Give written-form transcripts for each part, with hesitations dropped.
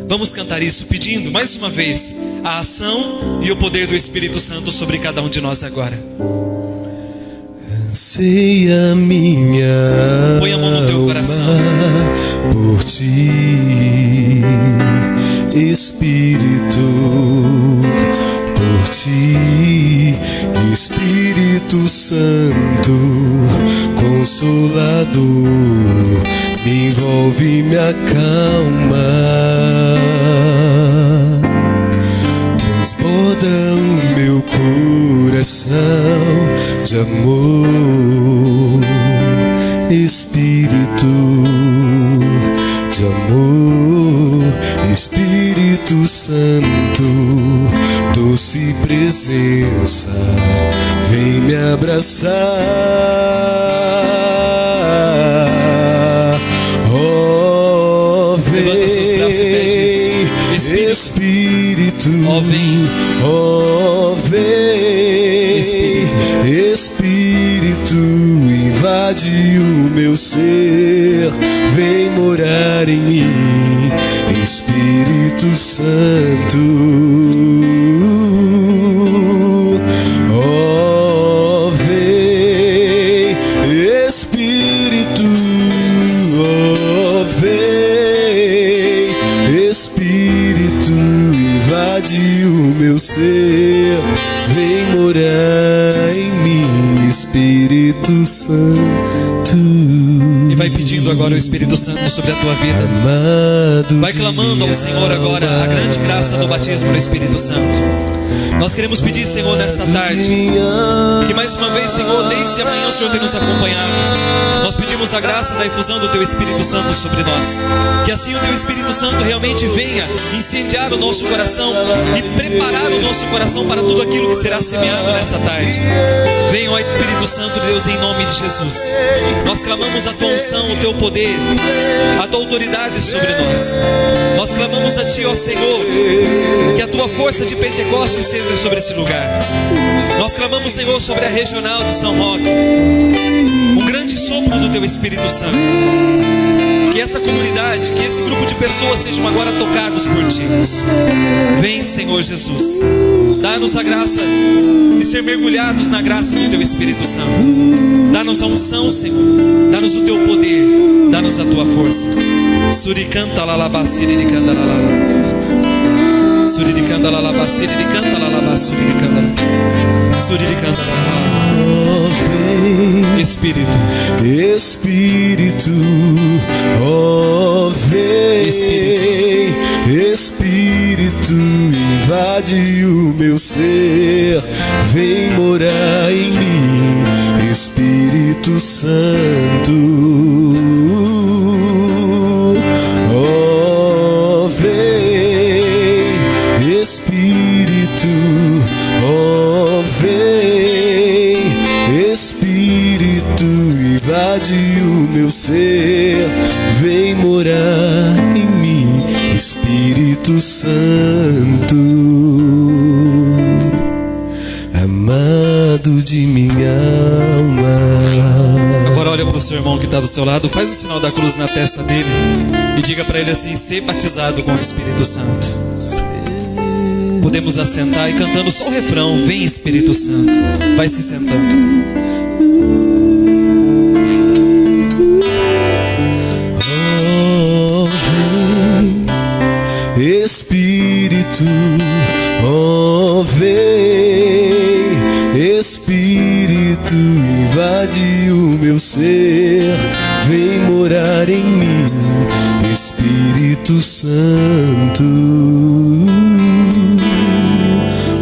Vamos cantar isso pedindo mais uma vez a ação e o poder do Espírito Santo sobre cada um de nós agora. Anseia minha Põe a mão no teu coração. Por ti, Espírito, por ti, Espírito Santo, Consolador, me envolve, me acalma, transborda o meu coração de amor, Espírito de amor, Espírito Santo, doce presença, vem me abraçar. Oh, vem, levanta seus braços e pede isso. Espírito, oh, vem, oh, vem, Espírito, invade o meu ser, vem morar em mim, Espírito Santo. Oh, vem, Espírito, oh, vem, Espírito, invade o meu ser, vem morar em mim, Espírito Santo. E vai pedindo agora o Espírito Santo sobre a tua vida. Amado, vai clamando ao Senhor agora a grande graça do batismo no Espírito Santo. Nós queremos pedir, Senhor, nesta tarde, que mais uma vez, Senhor, desde amanhã o Senhor tem nos acompanhado. Nós pedimos a graça da efusão do Teu Espírito Santo sobre nós. Que assim o Teu Espírito Santo realmente venha incendiar o nosso coração e preparar o nosso coração para tudo aquilo que será semeado nesta tarde. Venha, ó Espírito Santo de Deus, em nome de Jesus. Nós clamamos a Tua unção, o Teu poder, a Tua autoridade sobre nós. Nós clamamos a Ti, ó Senhor, que a Tua força de Pentecostes seja sobre esse lugar. Nós clamamos, Senhor, sobre a regional de São Roque, um grande sopro do Teu Espírito Santo. Que esta comunidade, que esse grupo de pessoas sejam agora tocados por Ti. Vem, Senhor Jesus, dá-nos a graça de ser mergulhados na graça do Teu Espírito Santo. Dá-nos a unção, Senhor, dá-nos o Teu poder, dá-nos a Tua força. Suricanta lalabaciri de canta lalala. Suricanta lalabaciri de canta lalaba suricanta. Suricanta lalala. Espírito, Espírito, oh, vem, Espírito, invade o meu ser, vem morar em mim, Espírito Santo. Oh, vem, Espírito, oh, vem, Espírito, invade o meu ser, vem morar em mim, Espírito Santo, amado de minha alma. Agora olha para o seu irmão que está do seu lado, faz o sinal da cruz na testa dele e diga para ele assim: ser batizado com o Espírito Santo. Podemos assentar e cantando só o refrão: vem Espírito Santo. Vai se sentando. Oh, vem, Espírito, oh, vem, Espírito, invade o meu ser, vem morar em mim, Espírito Santo.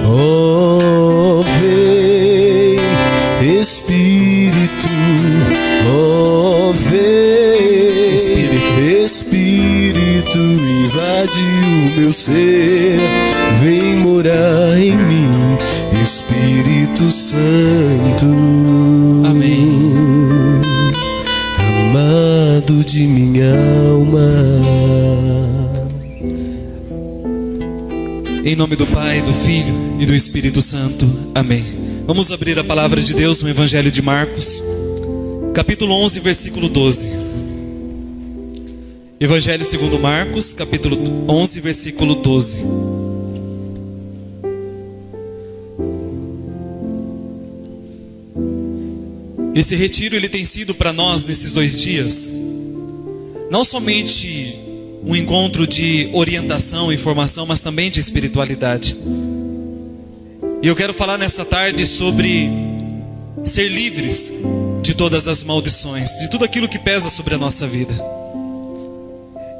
Oh, vem, Espírito, oh, vem, Espírito, invade o meu ser, vem morar em mim, Espírito Santo. Amém. Amado de minha alma. Em nome do Pai, do Filho e do Espírito Santo. Amém. Vamos abrir a palavra de Deus no Evangelho de Marcos, capítulo 11, versículo 12. Evangelho segundo Marcos, capítulo 11, versículo 12. Esse retiro ele tem sido para nós nesses 2 dias não somente um encontro de orientação e formação, mas também de espiritualidade. E eu quero falar nessa tarde sobre ser livres de todas as maldições, de tudo aquilo que pesa sobre a nossa vida.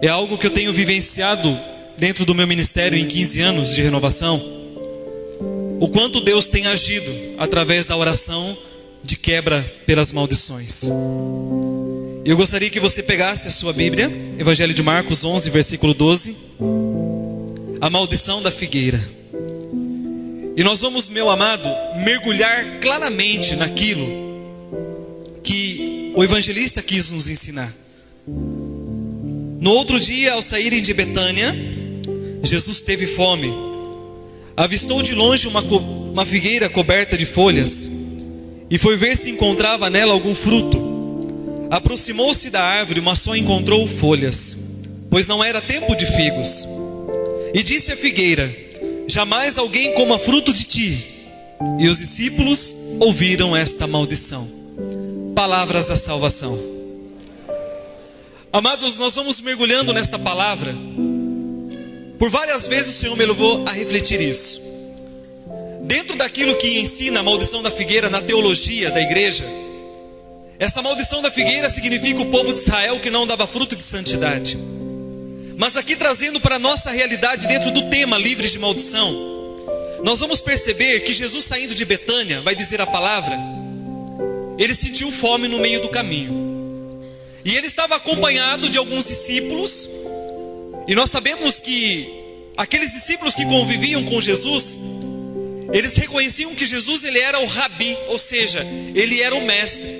É algo que eu tenho vivenciado dentro do meu ministério em 15 anos de renovação, o quanto Deus tem agido através da oração de quebra pelas maldições. Eu gostaria que você pegasse a sua Bíblia, Evangelho de Marcos 11, versículo 12, a maldição da figueira. E nós vamos, meu amado, mergulhar claramente naquilo que o evangelista quis nos ensinar. No outro dia, ao saírem de Betânia, Jesus teve fome. Avistou de longe uma figueira coberta de folhas e foi ver se encontrava nela algum fruto. Aproximou-se da árvore, mas só encontrou folhas, pois não era tempo de figos. E disse à figueira: jamais alguém coma fruto de ti. E os discípulos ouviram esta maldição. Palavras da salvação. Amados, nós vamos mergulhando nesta palavra. Por várias vezes o Senhor me levou a refletir isso. Dentro daquilo que ensina a maldição da figueira na teologia da igreja, essa maldição da figueira significa o povo de Israel que não dava fruto de santidade. Mas aqui trazendo para a nossa realidade dentro do tema livres de maldição, nós vamos perceber que Jesus, saindo de Betânia, vai dizer a palavra, ele sentiu fome no meio do caminho. E ele estava acompanhado de alguns discípulos. E nós sabemos que aqueles discípulos que conviviam com Jesus, eles reconheciam que Jesus ele era o rabi, ou seja, ele era o mestre.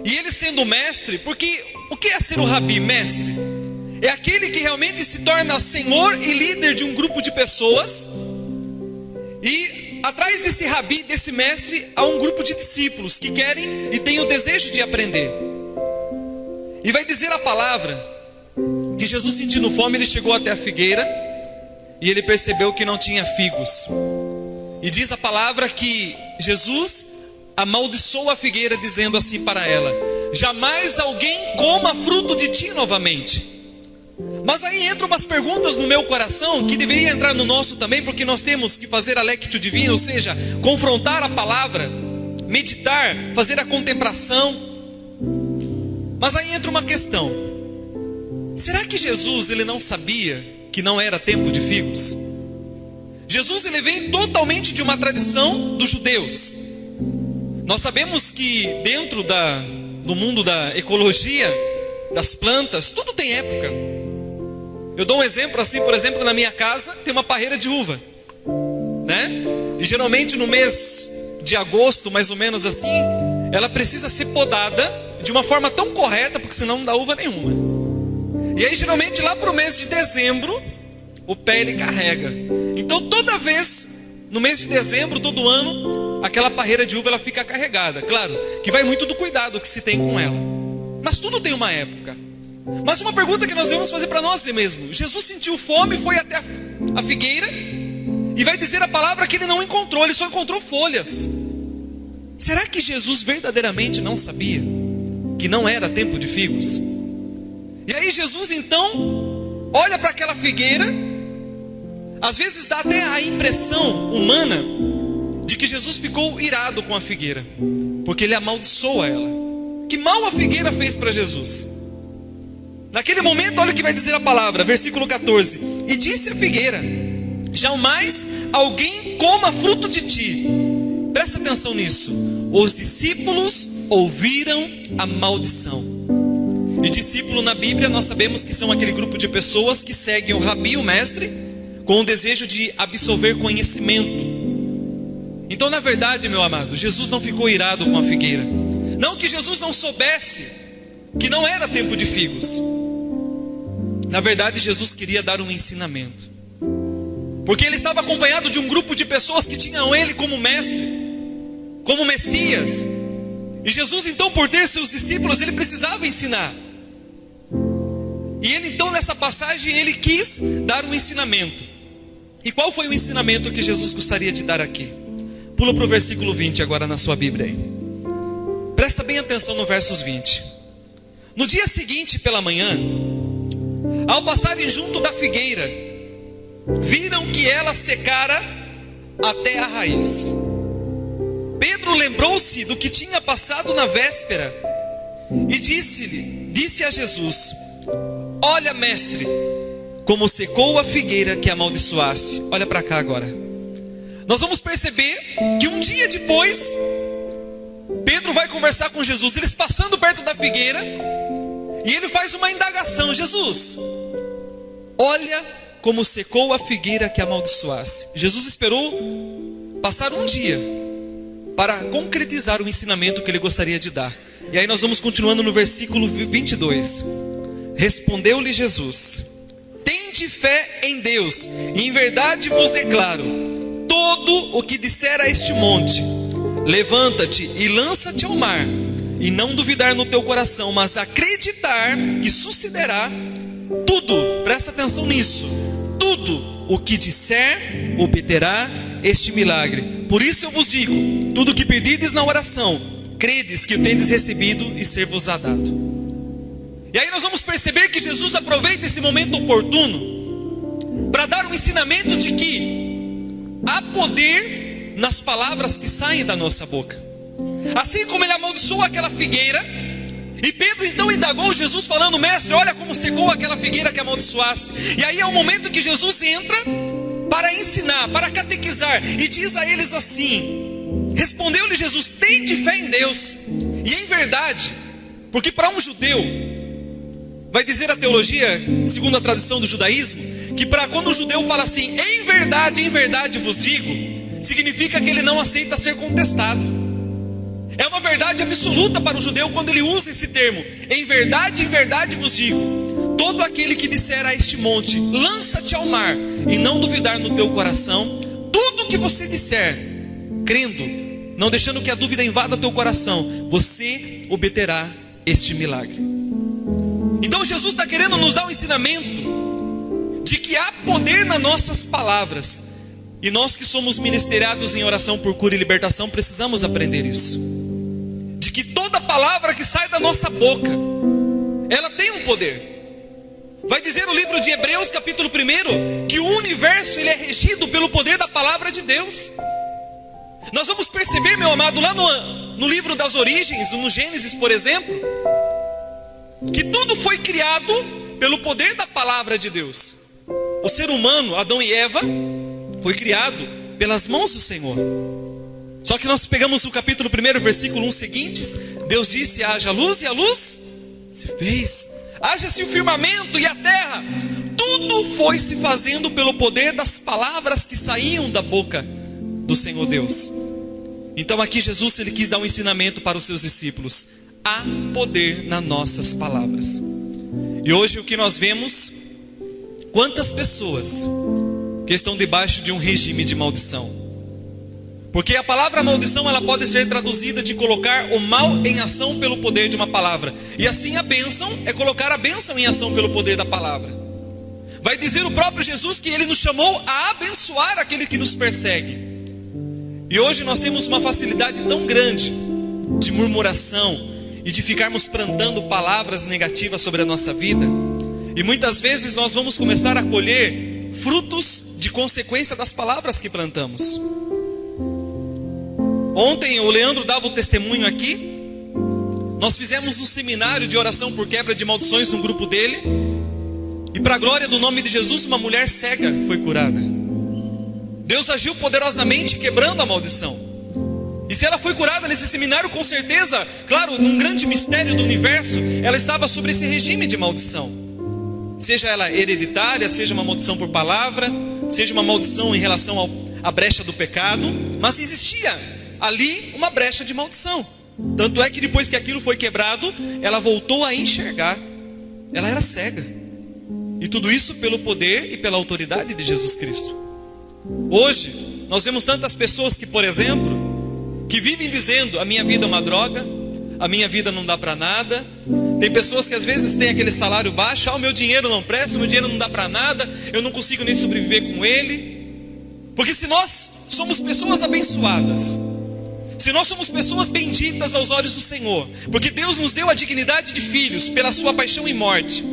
E ele sendo mestre, porque o que é ser o rabi, mestre? É aquele que realmente se torna senhor e líder de um grupo de pessoas. E atrás desse rabi, desse mestre, há um grupo de discípulos que querem e têm o desejo de aprender. E vai dizer a palavra que Jesus, sentindo fome, ele chegou até a figueira e ele percebeu que não tinha figos. E diz a palavra que Jesus amaldiçoou a figueira, dizendo assim para ela: jamais alguém coma fruto de ti novamente. Mas aí entram umas perguntas no meu coração, que deveria entrar no nosso também, porque nós temos que fazer a lectio divina, ou seja, confrontar a palavra, meditar, fazer a contemplação. Mas aí entra uma questão: será que Jesus ele não sabia que não era tempo de figos? Jesus ele vem totalmente de uma tradição dos judeus. Nós sabemos que dentro do mundo da ecologia, das plantas, tudo tem época. Eu dou um exemplo assim, por exemplo, na minha casa tem uma parreira de uva, né? E geralmente no mês de agosto, mais ou menos assim, ela precisa ser podada de uma forma tão correta, porque senão não dá uva nenhuma. E aí geralmente lá para o mês de dezembro, o pé ele carrega. Então toda vez, no mês de dezembro, todo ano, aquela parreira de uva ela fica carregada. Claro, que vai muito do cuidado que se tem com ela. Mas tudo tem uma época. Mas uma pergunta que nós devemos fazer para nós mesmo: Jesus sentiu fome, foi até a figueira, e vai dizer a palavra que ele não encontrou, ele só encontrou folhas. Será que Jesus verdadeiramente não sabia que não era tempo de figos? E aí Jesus então olha para aquela figueira. Às vezes dá até a impressão humana de que Jesus ficou irado com a figueira, porque ele amaldiçoa ela. Que mal a figueira fez para Jesus? Naquele momento, olha o que vai dizer a palavra, versículo 14: e disse a figueira: jamais alguém coma fruto de ti. Presta atenção nisso. Os discípulos ouviram a maldição. E discípulo na Bíblia nós sabemos que são aquele grupo de pessoas que seguem o rabi, o mestre, com o desejo de absorver conhecimento. Então na verdade, meu amado, Jesus não ficou irado com a figueira. Não que Jesus não soubesse que não era tempo de figos. Na verdade Jesus queria dar um ensinamento, porque ele estava acompanhado de um grupo de pessoas que tinham ele como mestre, como Messias. E Jesus então, por ter seus discípulos, ele precisava ensinar. E ele então nessa passagem ele quis dar um ensinamento. E qual foi o ensinamento que Jesus gostaria de dar aqui? Pula para o versículo 20 agora na sua Bíblia aí. Presta bem atenção no versos 20. No dia seguinte pela manhã, ao passarem junto da figueira, viram que ela secara até a raiz. Pedro lembrou-se do que tinha passado na véspera e disse a Jesus: olha, mestre, como secou a figueira que amaldiçoasse. Olha para cá agora. Nós vamos perceber que um dia depois, Pedro vai conversar com Jesus, eles passando perto da figueira, e ele faz uma indagação: Jesus, olha como secou a figueira que amaldiçoasse. Jesus esperou passar um dia para concretizar o ensinamento que ele gostaria de dar. E aí nós vamos continuando no versículo 22. Respondeu-lhe Jesus: tende fé em Deus, e em verdade vos declaro, todo o que disser a este monte, levanta-te e lança-te ao mar, e não duvidar no teu coração, mas acreditar que sucederá tudo, presta atenção nisso, tudo o que disser, obterá este milagre. Por isso eu vos digo, tudo o que pedides na oração, credes que o tendes recebido e ser-vos-á dado. E aí nós vamos perceber que Jesus aproveita esse momento oportuno para dar um ensinamento de que há poder nas palavras que saem da nossa boca. Assim como ele amaldiçoou aquela figueira, e Pedro então indagou Jesus falando: mestre, olha como secou aquela figueira que amaldiçoaste. E aí é o momento que Jesus entra para ensinar, para catequizar, e diz a eles assim: respondeu-lhe Jesus: tende fé em Deus, e em verdade, porque para um judeu, vai dizer a teologia, segundo a tradição do judaísmo, que para quando o judeu fala assim, em verdade vos digo, significa que ele não aceita ser contestado. É uma verdade absoluta para o judeu quando ele usa esse termo, em verdade vos digo, todo aquele que disser a este monte, lança-te ao mar, e não duvidar no teu coração, tudo que você disser, crendo, não deixando que a dúvida invada teu coração, você obterá este milagre. Então Jesus está querendo nos dar um ensinamento de que há poder nas nossas palavras, e nós que somos ministeriados em oração por cura e libertação precisamos aprender isso, de que toda palavra que sai da nossa boca, ela tem um poder. Vai dizer o livro de Hebreus capítulo 1 que o universo ele é regido pelo poder da palavra de Deus. Nós vamos perceber, meu amado, lá no livro das origens, no Gênesis por exemplo, que tudo foi criado pelo poder da palavra de Deus. O ser humano, Adão e Eva, foi criado pelas mãos do Senhor. Só que nós pegamos o capítulo 1, versículo 1 seguintes, Deus disse: haja luz, e a luz se fez. Haja-se o firmamento e a terra. Tudo foi se fazendo pelo poder das palavras que saíam da boca do Senhor Deus. Então aqui Jesus ele quis dar um ensinamento para os seus discípulos: há poder nas nossas palavras. E hoje o que nós vemos, quantas pessoas que estão debaixo de um regime de maldição. Porque a palavra maldição ela pode ser traduzida de colocar o mal em ação pelo poder de uma palavra. E assim a bênção é colocar a bênção em ação pelo poder da palavra. Vai dizer o próprio Jesus que ele nos chamou a abençoar aquele que nos persegue. E hoje nós temos uma facilidade tão grande de murmuração e de ficarmos plantando palavras negativas sobre a nossa vida. E muitas vezes nós vamos começar a colher frutos de consequência das palavras que plantamos. Ontem o Leandro dava o testemunho aqui. Nós fizemos um seminário de oração por quebra de maldições no grupo dele. E para a glória do nome de Jesus, uma mulher cega foi curada. Deus agiu poderosamente quebrando a maldição. E se ela foi curada nesse seminário, com certeza, claro, num grande mistério do universo, ela estava sobre esse regime de maldição. Seja ela hereditária, seja uma maldição por palavra, seja uma maldição em relação à brecha do pecado, mas existia ali uma brecha de maldição. Tanto é que depois que aquilo foi quebrado, ela voltou a enxergar. Ela era cega. E tudo isso pelo poder e pela autoridade de Jesus Cristo. Hoje, nós vemos tantas pessoas que, por exemplo, que vivem dizendo: a minha vida é uma droga, a minha vida não dá para nada, Tem pessoas que às vezes têm aquele salário baixo, o meu dinheiro não presta, o meu dinheiro não dá para nada, eu não consigo nem sobreviver com ele. Porque se nós somos pessoas abençoadas, se nós somos pessoas benditas aos olhos do Senhor, porque Deus nos deu a dignidade de filhos pela sua paixão e morte,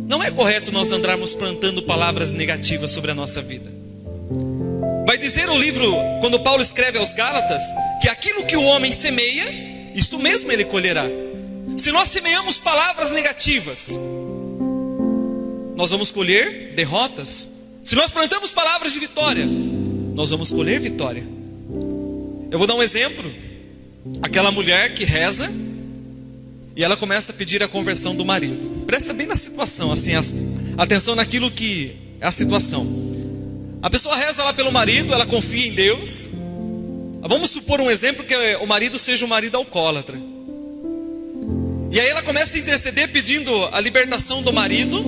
não é correto nós andarmos plantando palavras negativas sobre a nossa vida. Vai dizer o livro, quando Paulo escreve aos Gálatas, que aquilo que o homem semeia, isto mesmo ele colherá. Se nós semeamos palavras negativas, nós vamos colher derrotas. Se nós plantamos palavras de vitória, nós vamos colher vitória. Eu vou dar um exemplo. Aquela mulher que reza e ela começa a pedir a conversão do marido. Presta bem na situação, assim, atenção naquilo que é a situação. A pessoa reza lá pelo marido, ela confia em Deus. Vamos supor um exemplo que o marido seja um marido alcoólatra. E aí ela começa a interceder pedindo a libertação do marido.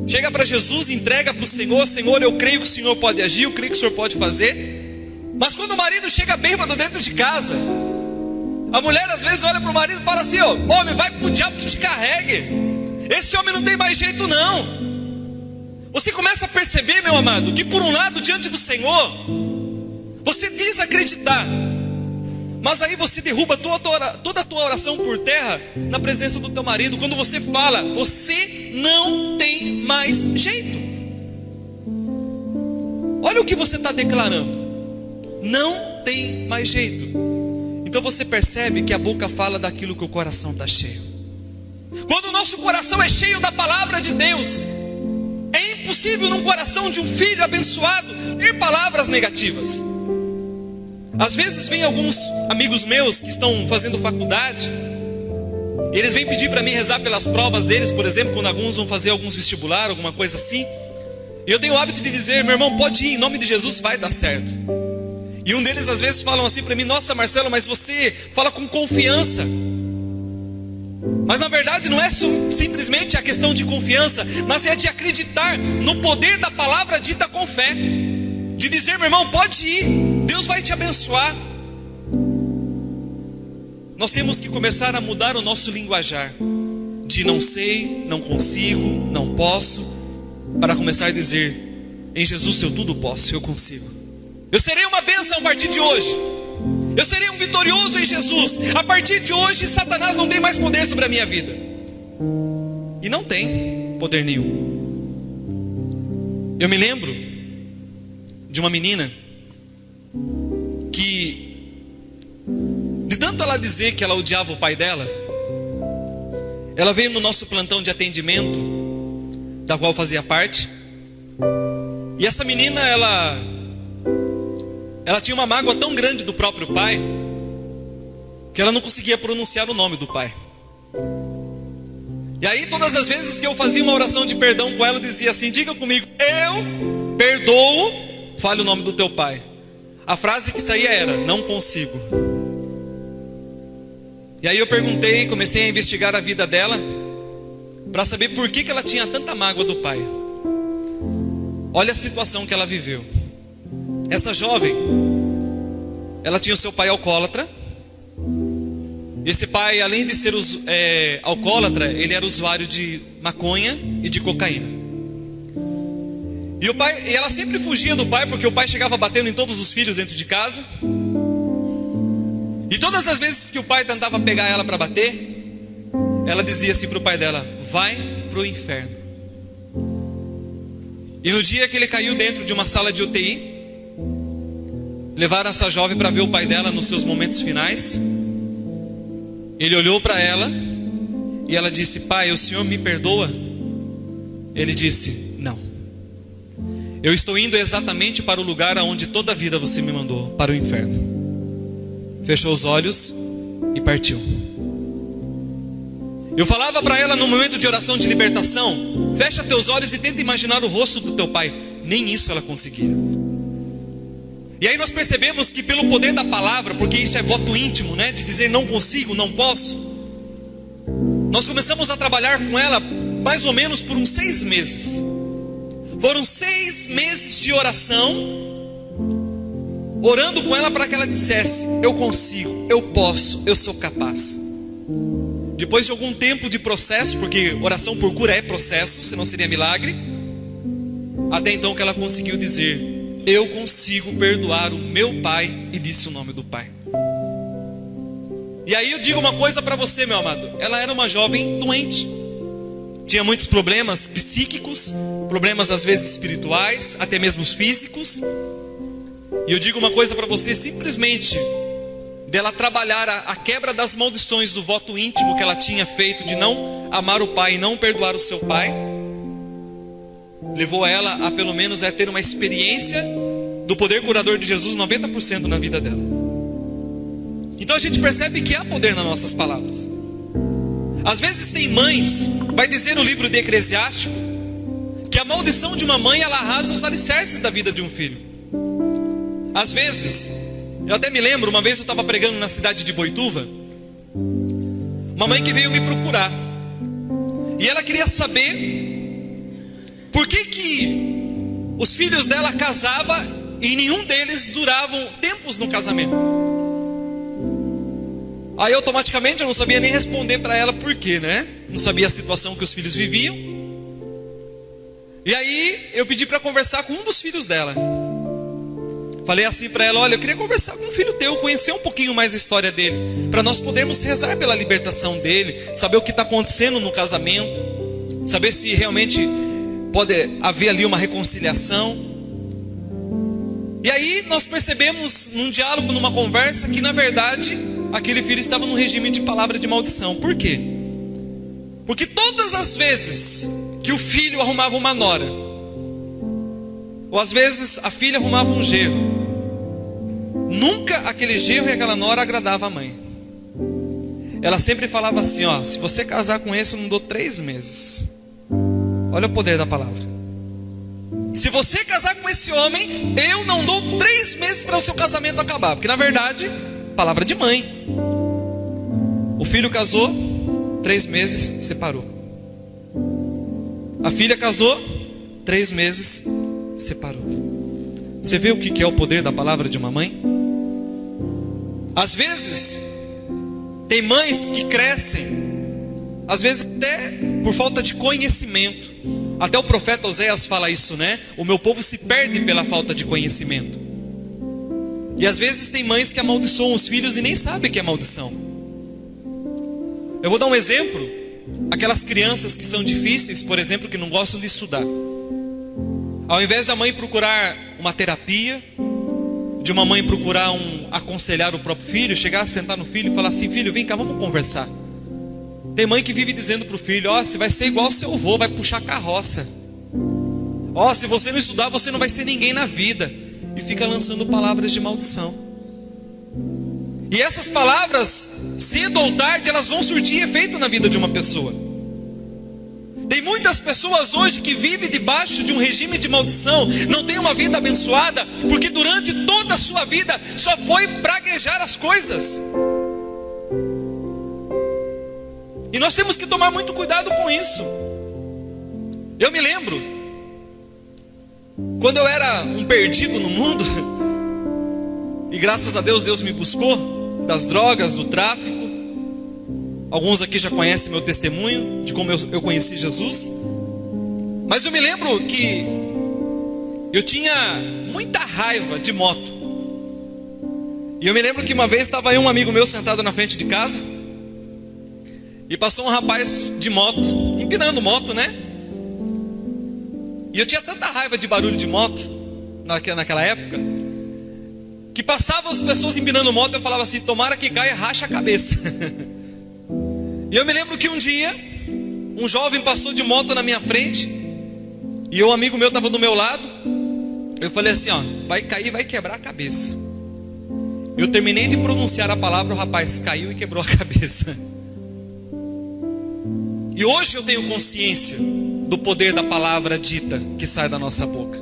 Chega para Jesus, entrega para o Senhor: Senhor, eu creio que o Senhor pode agir, eu creio que o Senhor pode fazer. Mas quando o marido chega bêbado dentro de casa, a mulher às vezes olha para o marido e fala assim: ó, homem, vai para o diabo que te carregue. Esse homem não tem mais jeito não. Você começa a perceber, meu amado, que por um lado, diante do Senhor, você diz acreditar, mas aí você derruba toda a tua oração por terra na presença do teu marido, quando você fala: você não tem mais jeito. Olha o que você está declarando: não tem mais jeito. Então você percebe que a boca fala daquilo que o coração está cheio. Quando o nosso coração é cheio da palavra de Deus, é impossível num coração de um filho abençoado ter palavras negativas. Às vezes vem alguns amigos meus que estão fazendo faculdade, eles vêm pedir para mim rezar pelas provas deles, por exemplo, quando alguns vão fazer alguns vestibular, alguma coisa assim. E eu tenho o hábito de dizer: meu irmão, pode ir, em nome de Jesus vai dar certo. E um deles às vezes falam assim para mim: nossa, Marcelo, mas você fala com confiança. Mas na verdade não é simplesmente a questão de confiança, mas é de acreditar no poder da palavra dita com fé. De dizer: meu irmão, pode ir, Deus vai te abençoar. Nós temos que começar a mudar o nosso linguajar, de não sei, não consigo, não posso, para começar a dizer: em Jesus eu tudo posso, eu consigo. Eu serei uma bênção a partir de hoje. Eu serei um vitorioso em Jesus. A partir de hoje Satanás não tem mais poder sobre a minha vida. E não tem poder nenhum. Eu me lembro de uma menina que, de tanto ela dizer que ela odiava o pai dela, ela veio no nosso plantão de atendimento, da qual fazia parte. E essa menina, ela tinha uma mágoa tão grande do próprio pai, que ela não conseguia pronunciar o nome do pai. E aí todas as vezes que eu fazia uma oração de perdão com ela, eu dizia assim: diga comigo: eu perdoo, fale o nome do teu pai. A frase que saía era: não consigo. E aí eu perguntei, comecei a investigar a vida dela, para saber por que ela tinha tanta mágoa do pai. Olha a situação que ela viveu. Essa jovem, ela tinha o seu pai alcoólatra. Esse pai, além de ser alcoólatra, ele era usuário de maconha e de cocaína. E ela sempre fugia do pai, porque o pai chegava batendo em todos os filhos dentro de casa. E todas as vezes que o pai tentava pegar ela para bater, ela dizia assim para o pai dela: vai pro inferno. E no dia que ele caiu dentro de uma sala de UTI, levaram essa jovem para ver o pai dela nos seus momentos finais. Ele olhou para ela e ela disse: pai, o senhor me perdoa? Ele disse: não. Eu estou indo exatamente para o lugar aonde toda a vida você me mandou, para o inferno. Fechou os olhos e partiu. Eu falava para ela no momento de oração de libertação: fecha teus olhos e tenta imaginar o rosto do teu pai. Nem isso ela conseguia. E aí nós percebemos que pelo poder da palavra, porque isso é voto íntimo, né? De dizer não consigo, não posso. Nós começamos a trabalhar com ela mais ou menos por uns 6 meses. Foram 6 meses de oração, orando com ela para que ela dissesse: eu consigo, eu posso, eu sou capaz. depois de algum tempo de processo, porque oração por cura é processo, senão seria milagre, até então que ela conseguiu dizer: eu consigo perdoar o meu pai, e disse o nome do pai. E aí eu digo uma coisa para você, meu amado, ela era uma jovem doente, tinha muitos problemas psíquicos, problemas às vezes espirituais, até mesmo físicos. E eu digo uma coisa para você, simplesmente dela trabalhar a quebra das maldições do voto íntimo que ela tinha feito de não amar o pai e não perdoar o seu pai, levou ela a pelo menos a ter uma experiência do poder curador de Jesus 90% na vida dela. Então a gente percebe que há poder nas nossas palavras. Às vezes tem mães, vai dizer no livro de Eclesiástico, que a maldição de uma mãe, ela arrasa os alicerces da vida de um filho. Às vezes, eu até me lembro, uma vez eu estava pregando na cidade de Boituva, uma mãe que veio me procurar, e ela queria saber por que os filhos dela casavam e nenhum deles duravam tempos no casamento. Aí automaticamente eu não sabia nem responder para ela por quê, né? Não sabia a situação que os filhos viviam. E aí eu pedi para conversar com um dos filhos dela. Falei assim para ela: olha, eu queria conversar com um filho teu, conhecer um pouquinho mais a história dele, para nós podermos rezar pela libertação dele, saber o que está acontecendo no casamento, saber se realmente pode haver ali uma reconciliação. E aí nós percebemos num diálogo, numa conversa, que na verdade aquele filho estava num regime de palavra de maldição. Por quê? Porque todas as vezes que o filho arrumava uma nora, ou às vezes a filha arrumava um genro, nunca aquele genro e aquela nora agradava a mãe. Ela sempre falava assim: ó, se você casar com esse eu não dou 3 meses. Olha o poder da palavra. Se você casar com esse homem, eu não dou 3 meses para o seu casamento acabar. Porque na verdade, palavra de mãe. O filho casou, 3 meses, separou. A filha casou, 3 meses, separou. Você vê o que é o poder da palavra de uma mãe? Às vezes tem mães que crescem, às vezes até por falta de conhecimento. Até o profeta Oséias fala isso, né? O meu povo se perde pela falta de conhecimento. E às vezes tem mães que amaldiçoam os filhos e nem sabem que é maldição. Eu vou dar um exemplo. Aquelas crianças que são difíceis, por exemplo, que não gostam de estudar. Ao invés da mãe procurar uma terapia, de uma mãe procurar aconselhar o próprio filho, chegar a sentar no filho e falar assim: filho, vem cá, vamos conversar. Tem mãe que vive dizendo para o filho: ó, você vai ser igual ao seu avô, vai puxar carroça. Ó, se você não estudar, você não vai ser ninguém na vida. E fica lançando palavras de maldição. E essas palavras, cedo ou tarde, elas vão surtir efeito na vida de uma pessoa. Tem muitas pessoas hoje que vivem debaixo de um regime de maldição, não tem uma vida abençoada, porque durante toda a sua vida só foi praguejar as coisas. E nós temos que tomar muito cuidado com isso. Eu me lembro, quando eu era um perdido no mundo, e graças a Deus, Deus me buscou das drogas, do tráfico. Alguns aqui já conhecem meu testemunho de como eu conheci Jesus. Mas eu me lembro que eu tinha muita raiva de moto. E eu me lembro que uma vez estava aí um amigo meu sentado na frente de casa, e passou um rapaz de moto, empinando moto, né? E eu tinha tanta raiva de barulho de moto naquela época, que passavam as pessoas empinando moto, eu falava assim: tomara que caia, racha a cabeça. E eu me lembro que um dia um jovem passou de moto na minha frente, e um amigo meu estava do meu lado. Eu falei assim: ó, vai cair, vai quebrar a cabeça. Eu terminei de pronunciar a palavra, o rapaz caiu e quebrou a cabeça. E hoje eu tenho consciência do poder da palavra dita que sai da nossa boca.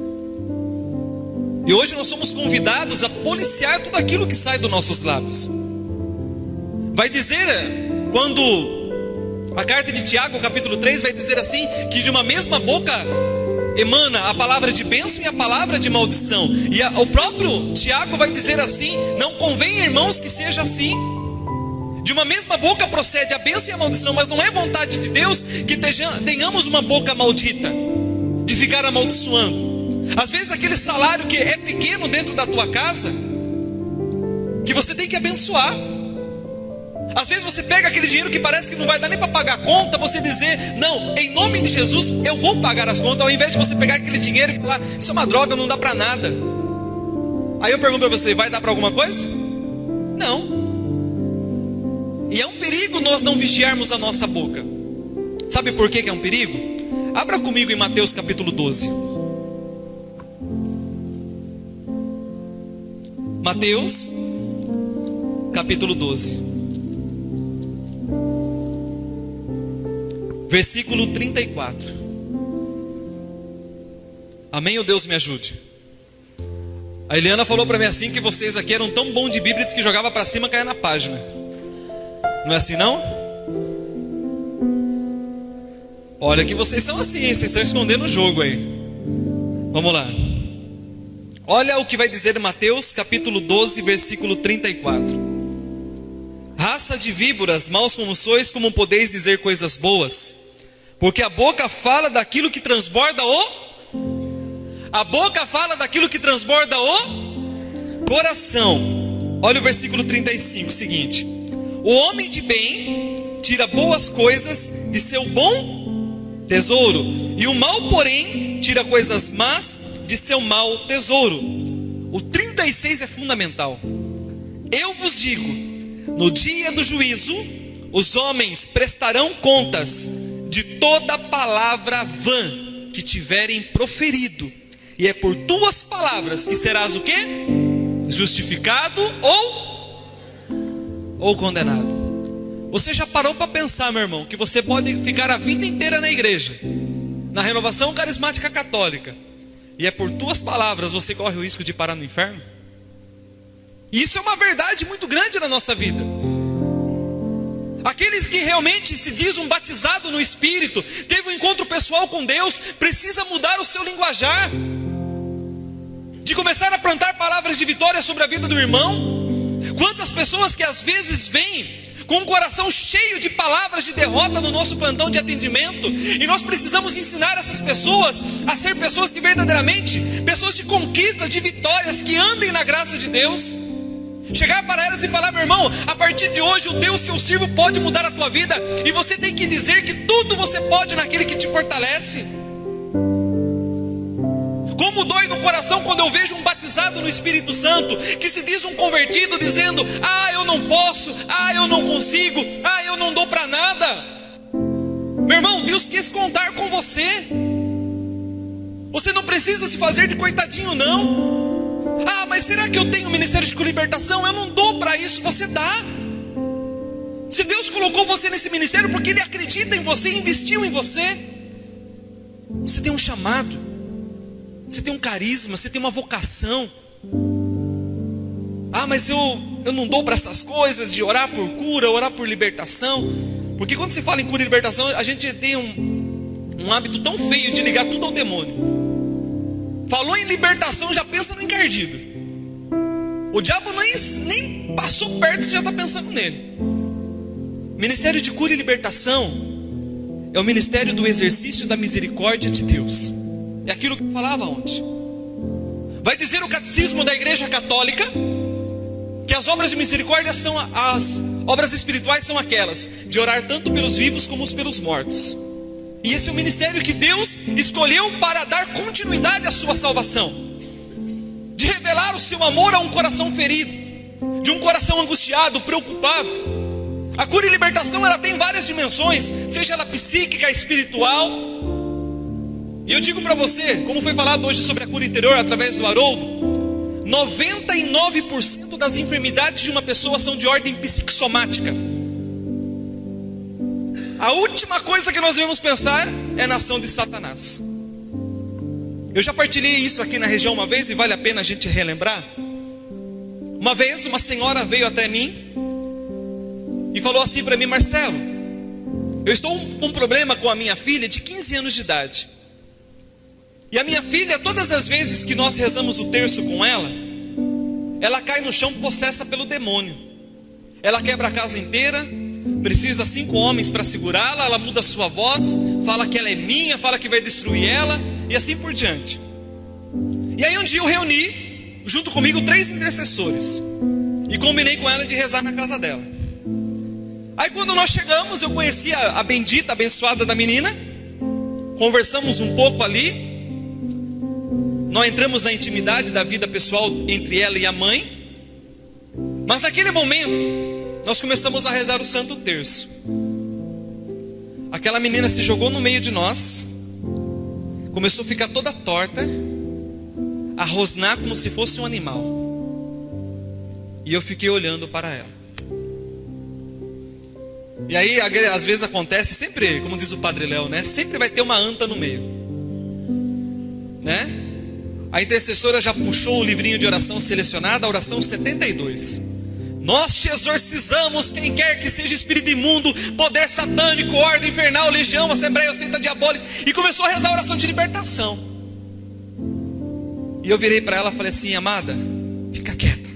E hoje nós somos convidados a policiar tudo aquilo que sai dos nossos lábios. Vai dizer, quando a carta de Tiago, capítulo 3, vai dizer assim, que de uma mesma boca emana a palavra de bênção e a palavra de maldição. E o próprio Tiago vai dizer assim: não convém, irmãos, que seja assim. De uma mesma boca procede a bênção e a maldição, mas não é vontade de Deus que tenhamos uma boca maldita, de ficar amaldiçoando. Às vezes aquele salário que é pequeno dentro da tua casa, que você tem que abençoar. Às vezes você pega aquele dinheiro que parece que não vai dar nem para pagar a conta, você dizer, não, em nome de Jesus eu vou pagar as contas, ao invés de você pegar aquele dinheiro e falar, isso é uma droga, não dá para nada. Aí eu pergunto para você, vai dar para alguma coisa? Não. E é um perigo nós não vigiarmos a nossa boca. Sabe por que é um perigo? Abra comigo em Mateus capítulo 12. Mateus capítulo 12, versículo 34. Amém ou Deus me ajude? A Eliana falou para mim assim, que vocês aqui eram tão bom de Bíblia, que jogava para cima e caía na página. Não é assim não? Olha que vocês são assim, vocês estão escondendo o jogo aí. Vamos lá. Olha o que vai dizer Mateus capítulo 12, versículo 34. Raça de víboras, maus como sois, como podeis dizer coisas boas? Porque a boca fala daquilo que transborda a boca fala daquilo que transborda o coração. Olha o versículo 35, seguinte: o homem de bem tira boas coisas de seu bom tesouro, e o mal, porém, tira coisas más de seu mau tesouro. O 36 é fundamental. Eu vos digo, no dia do juízo, os homens prestarão contas de toda palavra vã que tiverem proferido, e é por tuas palavras que serás o quê? Justificado ou condenado. Você já parou para pensar, meu irmão, que você pode ficar a vida inteira na igreja, na renovação carismática católica, e é por tuas palavras você corre o risco de parar no inferno? E isso é uma verdade muito grande na nossa vida. Aqueles que realmente se diz um batizado no Espírito, teve um encontro pessoal com Deus, precisa mudar o seu linguajar, de começar a plantar palavras de vitória sobre a vida do irmão. Quantas pessoas que às vezes vêm com um coração cheio de palavras de derrota no nosso plantão de atendimento, e nós precisamos ensinar essas pessoas a ser pessoas que verdadeiramente, pessoas de conquista, de vitórias, que andem na graça de Deus. Chegar para elas e falar, meu irmão, a partir de hoje o Deus que eu sirvo pode mudar a tua vida, e você tem que dizer que tudo você pode naquele que te fortalece. Como dói no coração quando eu vejo um batizado no Espírito Santo, que se diz um convertido, dizendo, eu não posso, eu não consigo, eu não dou para nada. Meu irmão, Deus quis contar com você. Você não precisa se fazer de coitadinho não. Mas será que eu tenho ministério de libertação? Eu não dou para isso. Você dá. Se Deus colocou você nesse ministério, porque Ele acredita em você, investiu em você. Você tem um chamado, você tem um carisma, você tem uma vocação. Mas eu não dou para essas coisas de orar por cura, orar por libertação. Porque quando se fala em cura e libertação, a gente tem um hábito tão feio de ligar tudo ao demônio. Falou em libertação, já pensa no encardido. O diabo nem passou perto, você já está pensando nele. Ministério de cura e libertação é o ministério do exercício da misericórdia de Deus. É aquilo que eu falava ontem. Vai dizer o catecismo da Igreja Católica que as obras de misericórdia são as obras espirituais, são aquelas de orar tanto pelos vivos como pelos mortos. E esse é o ministério que Deus escolheu para dar continuidade à sua salvação, de revelar o seu amor a um coração ferido, de um coração angustiado, preocupado. A cura e libertação, ela tem várias dimensões, seja ela psíquica, espiritual. E eu digo para você, como foi falado hoje sobre a cura interior através do Haroldo, 99% das enfermidades de uma pessoa são de ordem psicossomática. A última coisa que nós devemos pensar é na ação de Satanás. Eu já partilhei isso aqui na região uma vez, e vale a pena a gente relembrar. Uma vez uma senhora veio até mim e falou assim para mim: Marcelo, eu estou com um problema com a minha filha de 15 anos de idade. E a minha filha, todas as vezes que nós rezamos o terço com ela, ela cai no chão possessa pelo demônio. ela quebra a casa inteira, precisa 5 homens para segurá-la, ela muda a sua voz, fala que ela é minha, fala que vai destruir ela, e assim por diante. E aí um dia eu reuni, junto comigo, 3 intercessores, e combinei com ela de rezar na casa dela. Aí quando nós chegamos, eu conheci a bendita, abençoada da menina, conversamos um pouco ali, nós entramos na intimidade da vida pessoal entre ela e a mãe, mas naquele momento, nós começamos a rezar o Santo Terço. Aquela menina se jogou no meio de nós, começou a ficar toda torta, a rosnar como se fosse um animal, e eu fiquei olhando para ela. E aí às vezes acontece, sempre, como diz o Padre Léo, né? Sempre vai ter uma anta no meio, né? A intercessora já puxou o livrinho de oração selecionada, a oração 72. Nós te exorcizamos, quem quer que seja espírito imundo, poder satânico, ordem infernal, legião, assembleia, seita diabólica. E começou a rezar a oração de libertação. E eu virei para ela e falei assim: amada, fica quieta,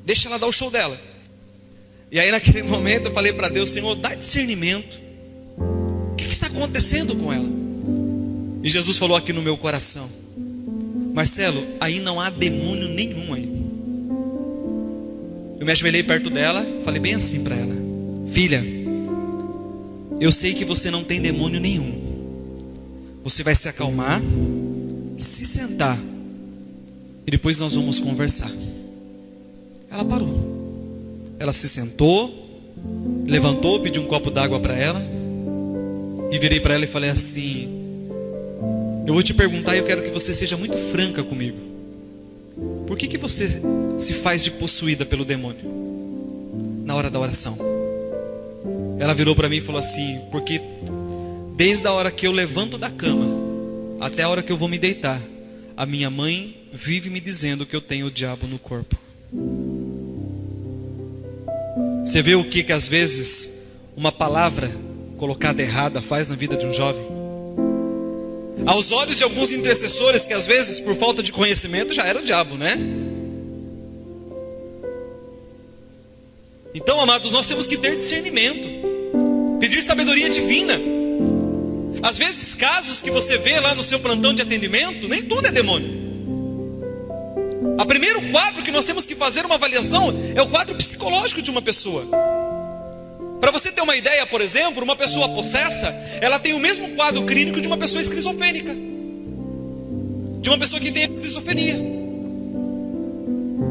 deixa ela dar o show dela. E aí naquele momento eu falei para Deus: Senhor, dá discernimento, o que está acontecendo com ela? E Jesus falou aqui no meu coração: Marcelo, aí não há demônio nenhum aí. Eu me ajoelhei perto dela, falei bem assim para ela: filha, eu sei que você não tem demônio nenhum. Você vai se acalmar, se sentar, e depois nós vamos conversar. Ela parou. Ela se sentou, levantou, pedi um copo d'água para ela, e virei para ela e falei assim: eu vou te perguntar e eu quero que você seja muito franca comigo. Por que você se faz de possuída pelo demônio na hora da oração? Ela virou para mim e falou assim: porque desde a hora que eu levanto da cama até a hora que eu vou me deitar, a minha mãe vive me dizendo que eu tenho o diabo no corpo. Você vê o que às vezes uma palavra colocada errada faz na vida de um jovem? Aos olhos de alguns intercessores, que às vezes por falta de conhecimento já era o diabo, né? Então, amados, nós temos que ter discernimento, pedir sabedoria divina. Às vezes casos que você vê lá no seu plantão de atendimento, nem tudo é demônio. O primeiro quadro que nós temos que fazer uma avaliação é o quadro psicológico de uma pessoa. Para você ter uma ideia, por exemplo, uma pessoa possessa, ela tem o mesmo quadro clínico de uma pessoa esquizofrênica, de uma pessoa que tem esquizofrenia.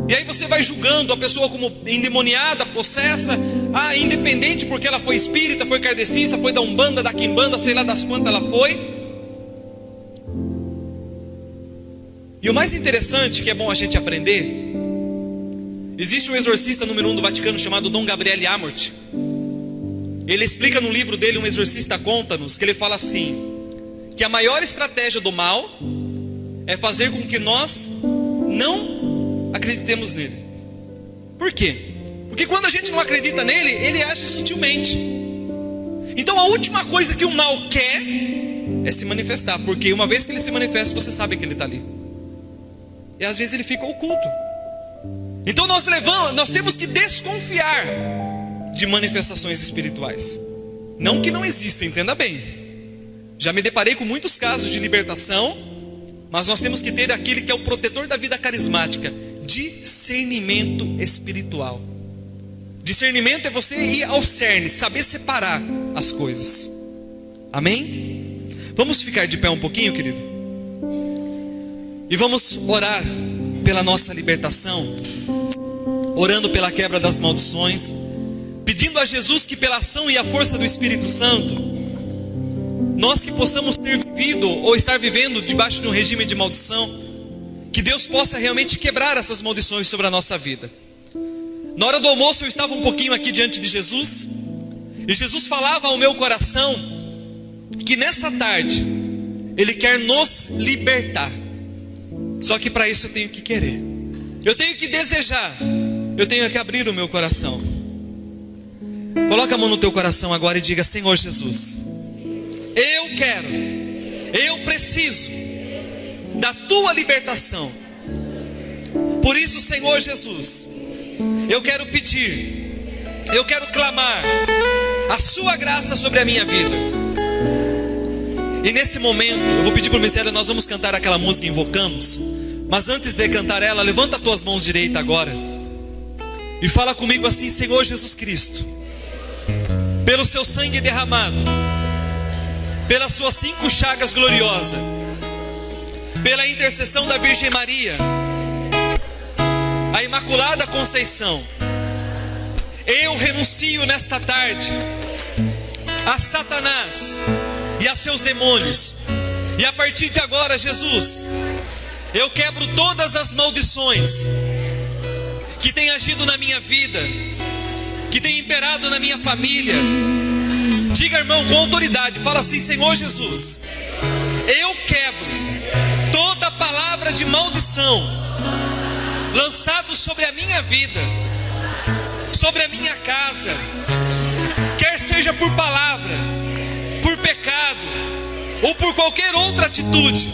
E aí você vai julgando a pessoa como endemoniada, possessa, independente porque ela foi espírita, foi kardecista, foi da Umbanda, da Quimbanda, sei lá das quantas ela foi. E o mais interessante, que é bom a gente aprender, existe um exorcista número 1 do Vaticano chamado Dom Gabriele Amorth. Ele explica no livro dele, Um Exorcista Conta-nos, que ele fala assim, que a maior estratégia do mal é fazer com que nós não acreditemos nele. Por quê? Porque quando a gente não acredita nele, ele age sutilmente. Então a última coisa que o mal quer é se manifestar, porque uma vez que ele se manifesta, você sabe que ele está ali. E às vezes ele fica oculto. Então nós temos que desconfiar de manifestações espirituais. Não que não existam, entenda bem. Já me deparei com muitos casos de libertação, mas nós temos que ter aquele que é o protetor da vida carismática: discernimento espiritual. Discernimento é você ir ao cerne, saber separar as coisas. Amém? Vamos ficar de pé um pouquinho, querido? E vamos orar pela nossa libertação, orando pela quebra das maldições, pedindo a Jesus que pela ação e a força do Espírito Santo, nós que possamos ter vivido ou estar vivendo debaixo de um regime de maldição, que Deus possa realmente quebrar essas maldições sobre a nossa vida. Na hora do almoço eu estava um pouquinho aqui diante de Jesus, e Jesus falava ao meu coração que nessa tarde Ele quer nos libertar. Só que para isso eu tenho que querer, eu tenho que desejar, eu tenho que abrir o meu coração. Coloca a mão no teu coração agora e diga: Senhor Jesus, eu quero, eu preciso da tua libertação. Por isso, Senhor Jesus, eu quero pedir eu quero clamar a sua graça sobre a minha vida. E nesse momento, eu vou pedir para o ministério, nós vamos cantar aquela música Invocamos. Mas antes de cantar ela, levanta as tuas mãos direitas agora e fala comigo assim: Senhor Jesus Cristo, pelo seu sangue derramado, pelas suas 5 chagas gloriosas, pela intercessão da Virgem Maria, a Imaculada Conceição, eu renuncio nesta tarde a Satanás e a seus demônios. E a partir de agora, Jesus, eu quebro todas as maldições que têm agido na minha vida, que têm imperado na minha família. Diga, irmão, com autoridade, fala assim: Senhor Jesus, eu quebro toda palavra de maldição lançado sobre a minha vida, sobre a minha casa, quer seja por palavra, por pecado ou por qualquer outra atitude.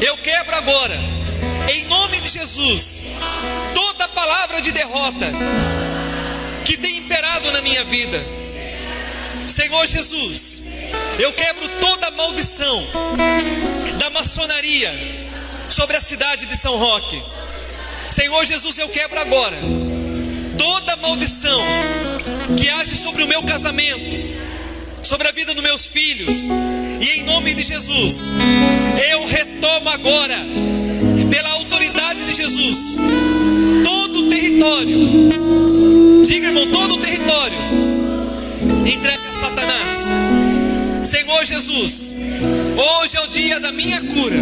Eu quebro agora, em nome de Jesus, toda palavra de derrota que tem imperado na minha vida. Senhor Jesus, eu quebro toda maldição da maçonaria sobre a cidade de São Roque. Senhor Jesus, eu quebro agora toda maldição que age sobre o meu casamento, sobre a vida dos meus filhos. E em nome de Jesus, eu retomo agora, pela autoridade de Jesus, todo o território. Diga, irmão, todo o território entregue a Satanás. Senhor Jesus, hoje é o dia da minha cura,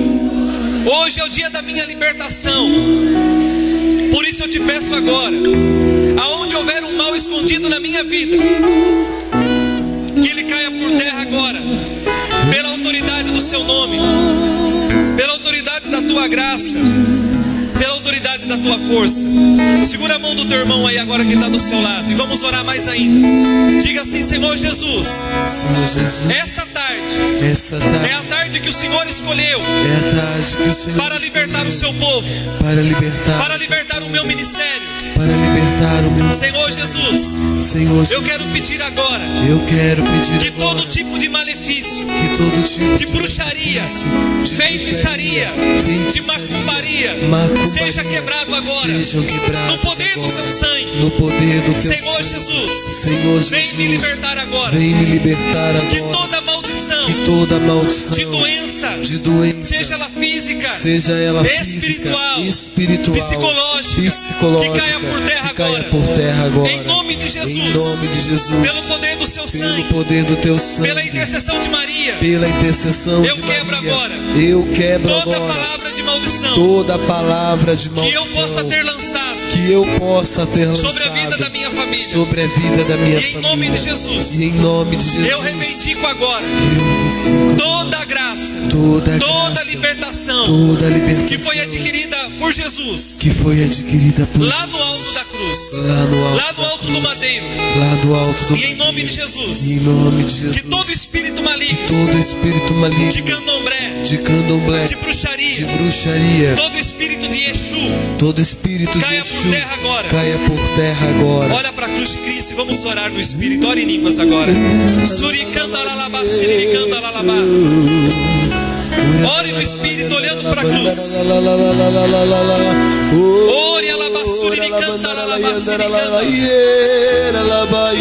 hoje é o dia da minha libertação. Por isso eu te peço agora, aonde houver um mal escondido na minha vida, que ele caia por terra agora, pela autoridade do seu nome, pela autoridade da tua graça, pela autoridade da tua força. Segura a mão do teu irmão aí agora que está do seu lado, e vamos orar mais ainda. Diga assim: Senhor Jesus, Senhor Jesus, essa tarde é a tarde que o Senhor escolheu é a tarde que o Senhor para libertar o seu povo, para libertar o meu ministério. para libertar o meu Senhor Jesus, Senhor eu Jesus, quero pedir agora eu quero pedir que agora todo tipo de malefício, que todo tipo de bruxaria, de feitiçaria, de feitiçaria, macumbaria, macumbaria, seja quebrado agora, sejam quebrados no poder do agora, teu sangue. no poder do teu Senhor sangue. Jesus, Senhor Jesus, vem me libertar agora, vem me libertar agora, que toda maldição, que toda maldição de doença, seja ela física, seja ela espiritual, física, espiritual, psicológica, que caia por terra agora, por terra agora, em nome de Jesus, em nome de Jesus, pelo poder do seu pelo sangue, poder do teu sangue, pela intercessão de Maria, pela intercessão eu de quebro Maria, agora eu quebro toda agora palavra de maldição toda palavra de que maldição eu possa ter lançado que eu possa ter lançado sobre a vida da minha família. sobre a vida da minha E em família. nome de Jesus, E em nome de Jesus, eu reivindico agora eu reivindico toda a graça, toda toda a graça, libertação toda a libertação que foi adquirida por Jesus que foi adquirida por lá no alto da cruz, lá no alto, lá no alto do madeiro. lá do alto do E em nome de Jesus, em nome de Jesus, que todo espírito maligno, todo espírito maligno de candomblé, de candomblé, de bruxaria, de bruxaria, todo espírito de Exu, todo espírito caia de por Exu, terra agora. caia por terra agora. Olha para a cruz de Cristo e vamos orar no Espírito. Ore em línguas agora. Suricandalabá, siricandalabá. Ore no Espírito olhando para a cruz. Ore alabá, suricandalabá, siricandalabá.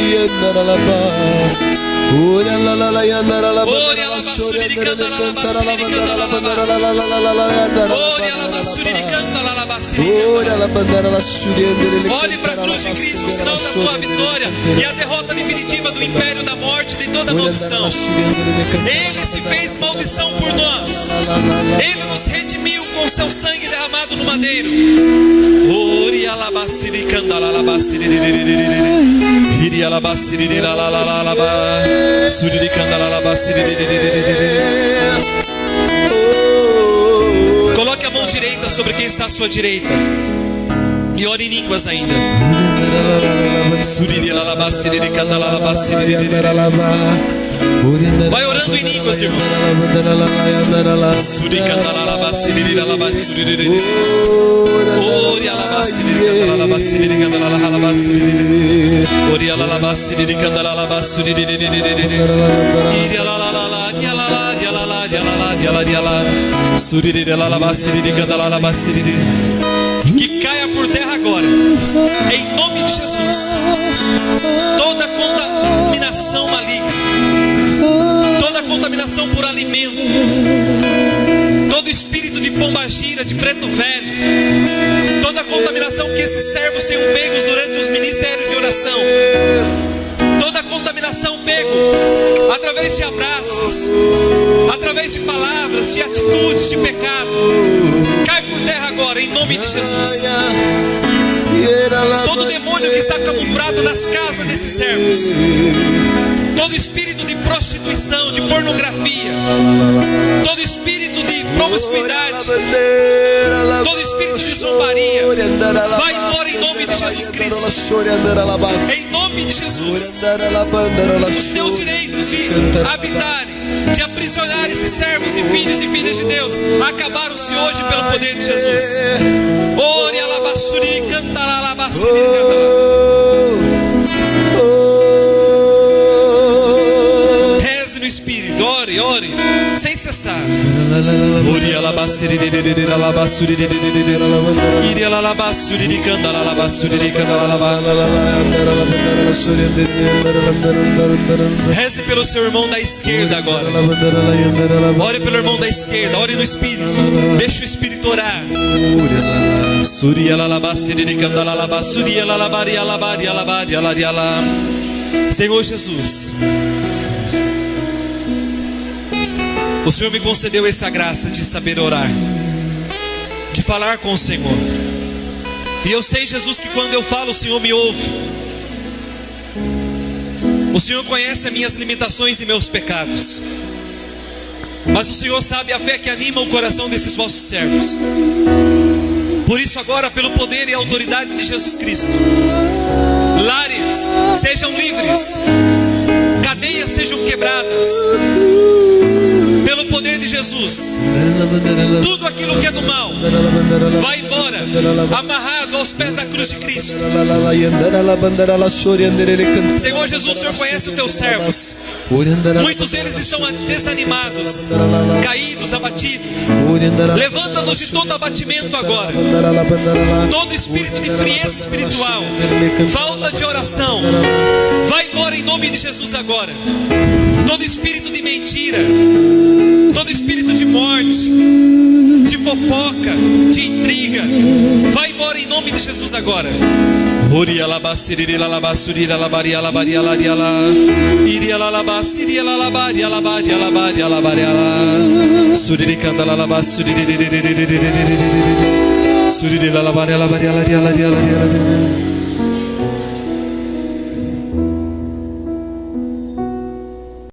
Ore alabá, suricandalabá, siricandalabá. Ore alabá, suricandalabá, siricandalabá. Olhe para a cruz de Cristo, o sinal da tua vitória e a derrota definitiva do império da morte e de toda maldição. Ele se fez maldição por nós. Ele nos redimiu com seu sangue derramado no madeiro. Ori alabaciri candalalabaciri iri alabaciri lalalaba suriri candalalabaciri. Coloque a mão direita sobre quem está à sua direita e ore em línguas ainda. Suriri lalabaciri candalalabaciri. Vai orando em línguas, irmão. Que caia por terra agora, em nome de Jesus, toda contaminação maligna, toda contaminação por alimento, todo espírito de pombagira, de preto velho, toda contaminação que esses servos tenham pegos durante os ministérios de oração, toda contaminação pego através de abraços, através de palavras, de atitudes, de pecado, cai por terra agora em nome de Jesus. Todo demônio que está camuflado nas casas desses servos, todo espírito de prostituição, de pornografia, todo espírito de promiscuidade, todo espírito de zombaria, vai embora em nome de Jesus Cristo. Em nome de Jesus, os teus direitos de habitarem, de aprisionar esses servos e filhas de Deus, acabaram-se hoje pelo poder de Jesus. Ore alabassuri, cantará alabassuri, reze no Espírito, ore, ore, sem cessar. Ore alabassuri, alabassuri, ire alabassuri, cantará alabassuri, cantará alabassuri. Reze pelo seu irmão da esquerda agora. Ore pelo irmão da esquerda, ore no Espírito. Deixa o Espírito orar. Senhor Jesus, o Senhor me concedeu essa graça de saber orar, de falar com o Senhor. E eu sei, Jesus, que quando eu falo, o Senhor me ouve. O Senhor conhece as minhas limitações e meus pecados, mas o Senhor sabe a fé que anima o coração desses vossos servos. Por isso agora, pelo poder e autoridade de Jesus Cristo, lares sejam livres, cadeias sejam quebradas, pelo poder de Jesus. Tudo aquilo que é do mal vai embora, amarrado aos pés da cruz de Cristo. Senhor Jesus, o Senhor conhece os teus servos. Muitos deles estão desanimados, caídos, abatidos. Levanta-nos de todo abatimento agora, todo espírito de frieza espiritual, falta de oração, vai embora em nome de Jesus agora. Todo espírito de mentira, todo espírito de morte, de fofoca, de intriga, vai embora em nome de Jesus agora.